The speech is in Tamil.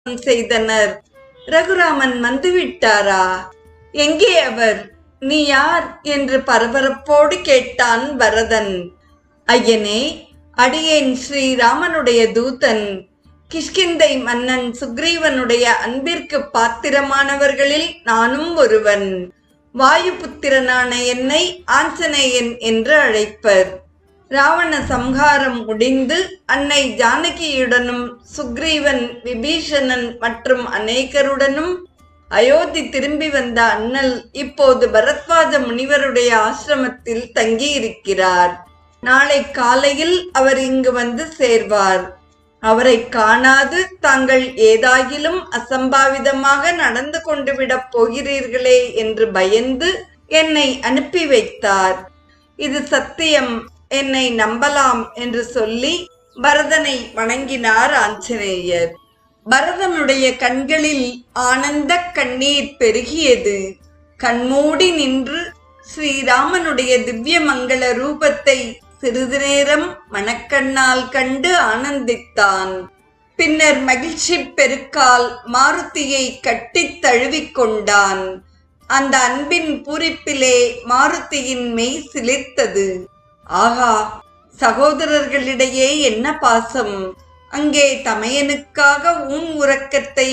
செய்தனர். ரகுராமன் வந்துவிட்டாரா? எங்கே அவர்? நீ யார் என்று பரபரப்போடு கேட்டான் பரதன். ஐயனே, அடியேன் ஸ்ரீராமனுடைய தூதன். கிஷ்கிந்தை மன்னன் சுக்ரீவனுடைய அன்பிற்கு பாத்திரமானவர்களில் நானும் ஒருவன். வாயுபுத்திரனான என்னை ஆஞ்சநேயன் என்று அழைப்பர். ராவண சம்ஹாரம் முடிந்து அன்னை ஜானகியுடனும் சுக்ரீவன், விபீஷணன் மற்றும் அநேகருடனும் அயோத்தி திரும்பி வந்த அண்ணல் இப்போது பரத்வாஜ முனிவருடைய ஆசிரமத்தில் தங்கியிருக்கிறார். நாளை காலையில் அவர் இங்கு வந்து சேர்வார். அவரை காணாது தாங்கள் ஏதாகிலும் அசம்பாவிதமாக நடந்து கொண்டு விடப் போகிறீர்களே என்று பயந்து என்னை அனுப்பி வைத்தார். இது சத்தியம், என்னை நம்பலாம் என்று சொல்லி பரதனை வணங்கினார் ஆஞ்சநேயர். பரதனுடைய கண்களில் ஆனந்த கண்ணீர் பெருகியது. கண்மூடி நின்று ஸ்ரீராமனுடைய திவ்ய மங்கள ரூபத்தை சிறிது நேரம் மனக்கண்ணால் கண்டு ஆனந்தித்தான். பின்னர் மகிழ்ச்சி பெருக்கால் மாருதியை கட்டித் தழுவிக்கொண்டான். அந்த அன்பின் பூரிப்பிலே மாருதியின் மெய் சிலிர்த்தது. ஆகா, சகோதரர்களிடையே என்ன பாசம்! அங்கே தமையனுக்காக உறக்கத்தை